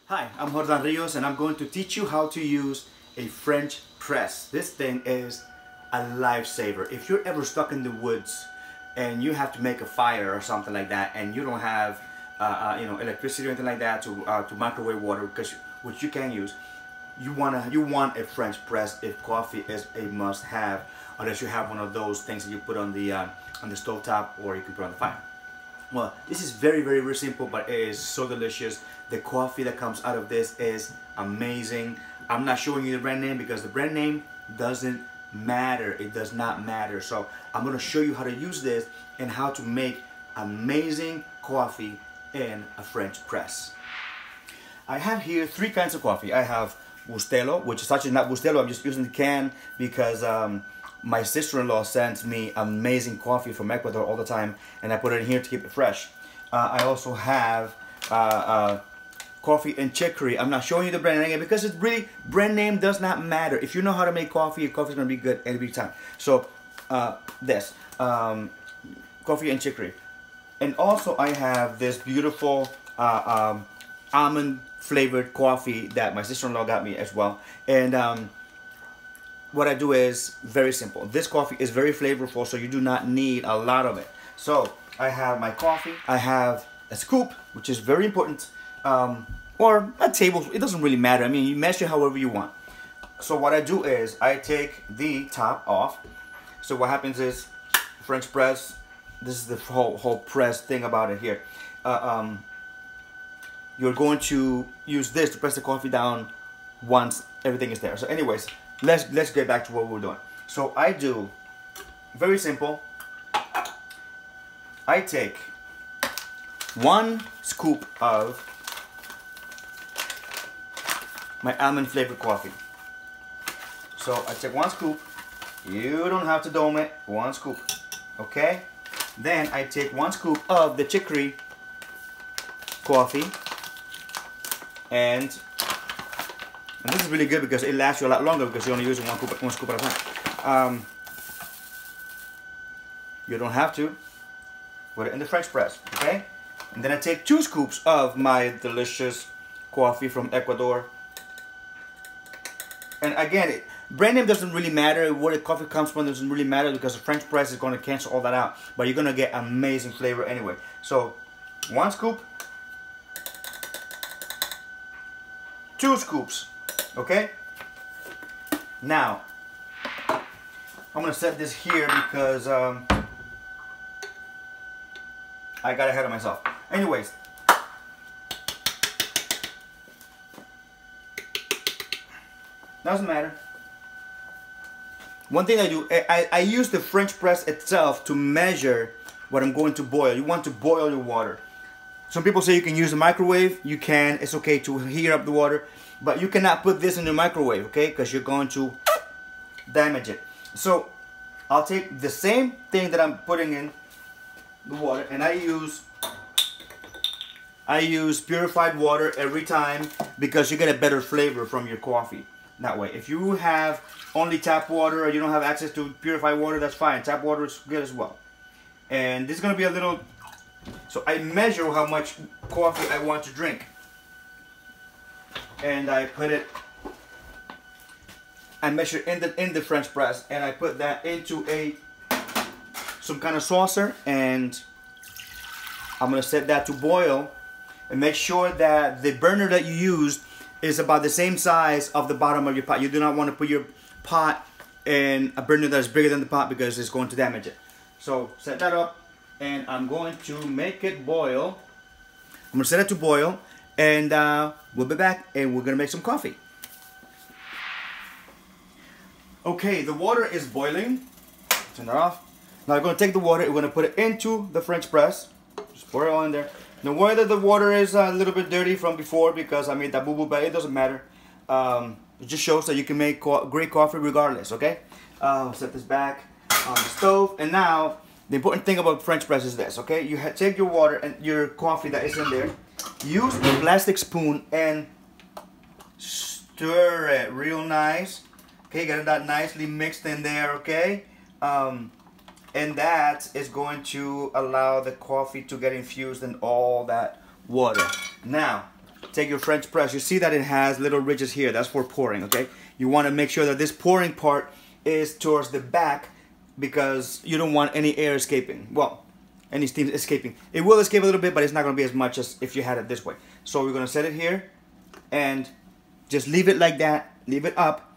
Hi, I'm Jordan Rios and I'm going to teach you how to use a French press. This thing is a lifesaver. If you're ever stuck in the woods and you have to make a fire or something like that and you don't have electricity or anything like that to microwave water, which you can use, you want a French press if coffee is a must-have, unless you have one of those things that you put on the stove top or you can put on the fire. Well, this is very, very, very simple, but it is so delicious. The coffee that comes out of this is amazing. I'm not showing you the brand name because the brand name doesn't matter. It does not matter. So I'm going to show you how to use this and how to make amazing coffee in a French press. I have here three kinds of coffee. I have Bustelo, which is actually not Bustelo. I'm just using the can because my sister-in-law sends me amazing coffee from Ecuador all the time, and I put it in here to keep it fresh. I also have coffee and chicory. I'm not showing you the brand name because it's really, brand name does not matter. If you know how to make coffee, your coffee is going to be good every time. So this coffee and chicory, and also I have this beautiful almond flavored coffee that my sister-in-law got me as well. And what I do is very simple. This coffee is very flavorful, so you do not need a lot of it. So I have my coffee, I have a scoop, which is very important, or a table, it doesn't really matter. I mean, you measure however you want. So what I do is I take the top off. So what happens is French press, this is the whole press thing about it here. You're going to use this to press the coffee down once everything is there. So anyways, let's get back to what we're doing. So I do, very simple, I take 1 scoop of my almond flavored coffee. So I take 1 scoop, you don't have to dome it, 1 scoop, okay? Then I take 1 scoop of the chicory coffee, and this is really good because it lasts you a lot longer because you're only using one scoop at a time. You don't have to put it in the French press, okay? And then I take 2 scoops of my delicious coffee from Ecuador. And again, brand name doesn't really matter. Where the coffee comes from doesn't really matter because the French press is going to cancel all that out. But you're going to get amazing flavor anyway. So 1 scoop, 2 scoops. Okay, now I'm gonna set this here because I got ahead of myself. Anyways, doesn't matter. One thing I do, I use the French press itself to measure what I'm going to boil. You want to boil your water. Some people say you can use a microwave. You can. It's okay to heat up the water. But you cannot put this in the microwave, okay? Because you're going to damage it. So I'll take the same thing that I'm putting in the water, and I use purified water every time because you get a better flavor from your coffee that way. If you have only tap water or you don't have access to purified water, that's fine. Tap water is good as well. And this is going to be a little... So I measure how much coffee I want to drink. And I put it, I measure in the French press, and I put that into some kind of saucer, and I'm gonna set that to boil, and make sure that the burner that you use is about the same size of the bottom of your pot. You do not want to put your pot in a burner that is bigger than the pot because it's going to damage it. So set that up, and I'm going to make it boil. I'm gonna set it to boil. And we'll be back and we're gonna make some coffee. Okay, the water is boiling. Turn it off. Now I'm gonna take the water, we're gonna put it into the French press. Just pour it all in there. Now whether the water is a little bit dirty from before because I made that boo-boo, but it doesn't matter. It just shows that you can make great coffee regardless, okay? Set this back on the stove. And now, the important thing about French press is this, okay? You take your water and your coffee that is in there. Use a plastic spoon and stir it real nice. Okay, get that nicely mixed in there, okay? And that is going to allow the coffee to get infused in all that water. Now, take your French press. You see that it has little ridges here. That's for pouring, okay? You want to make sure that this pouring part is towards the back because you don't want any air escaping. Well, any steam escaping. It will escape a little bit, but it's not going to be as much as if you had it this way. So we're going to set it here and just leave it like that. Leave it up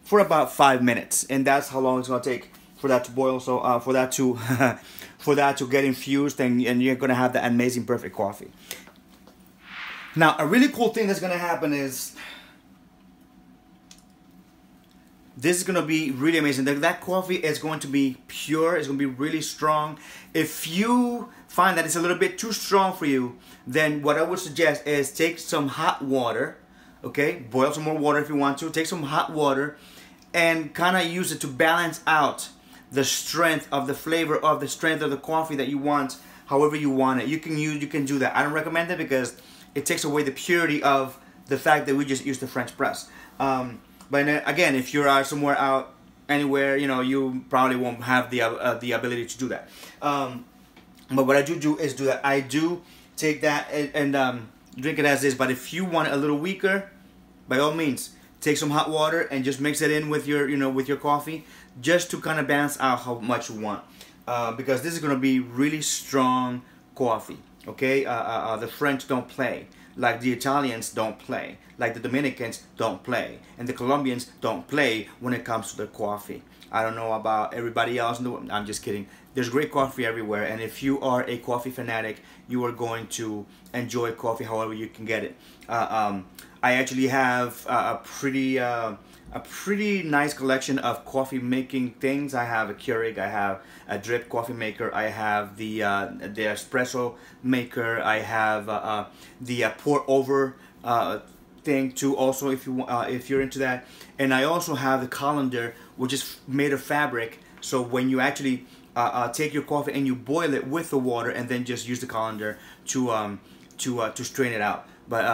for about 5 minutes, and that's how long it's going to take for that to boil. So for that to for that to get infused, and you're going to have the amazing perfect coffee. Now, a really cool thing that's going to happen is this is going to be really amazing. That coffee is going to be pure. It's going to be really strong. If you find that it's a little bit too strong for you, then what I would suggest is take some hot water, okay? Boil some more water if you want to. Take some hot water and kind of use it to balance out the strength of the flavor of the strength of the coffee that you want, however you want it. You can do that. I don't recommend it because it takes away the purity of the fact that we just used the French press. But again, if you're somewhere out, anywhere, you know, you probably won't have the ability to do that. But what I do is do that. I do take that and drink it as is. But if you want it a little weaker, by all means, take some hot water and just mix it in with your, with your coffee, just to kind of balance out how much you want. Because this is going to be really strong coffee. Okay, the French don't play. Like the Italians don't play, like the Dominicans don't play, and the Colombians don't play when it comes to the coffee. I don't know about everybody else in the world. I'm just kidding. There's great coffee everywhere, and if you are a coffee fanatic, you are going to enjoy coffee however you can get it. I actually have a pretty nice collection of coffee making things. I have a Keurig, I have a drip coffee maker, I have the espresso maker, I have the pour over thing too. Also, if you're into that, and I also have the colander, which is made of fabric. So when you actually take your coffee and you boil it with the water, and then just use the colander to strain it out. But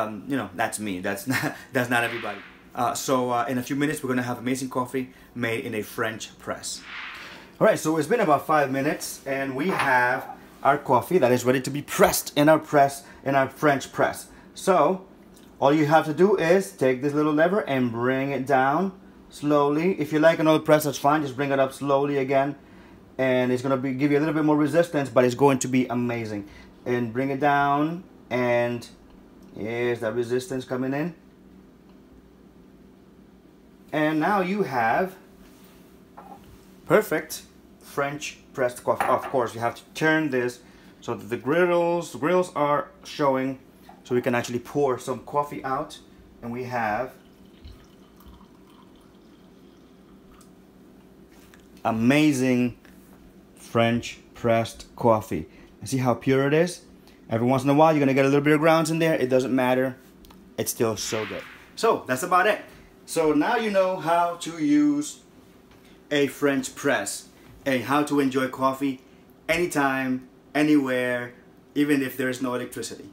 that's me. That's not everybody. So in a few minutes, we're gonna have amazing coffee made in a French press. All right, so it's been about 5 minutes, and we have our coffee that is ready to be pressed in our French press. So all you have to do is take this little lever and bring it down slowly. If you like another press, that's fine. Just bring it up slowly again, and it's gonna give you a little bit more resistance, but it's going to be amazing. And bring it down, and here's that resistance coming in. And now you have perfect French pressed coffee. Of course, you have to turn this so that the grills are showing, so we can actually pour some coffee out. And we have amazing French pressed coffee. And see how pure it is? Every once in a while, you're gonna get a little bit of grounds in there. It doesn't matter. It's still so good. So that's about it. So now you know how to use a French press and how to enjoy coffee anytime, anywhere, even if there is no electricity.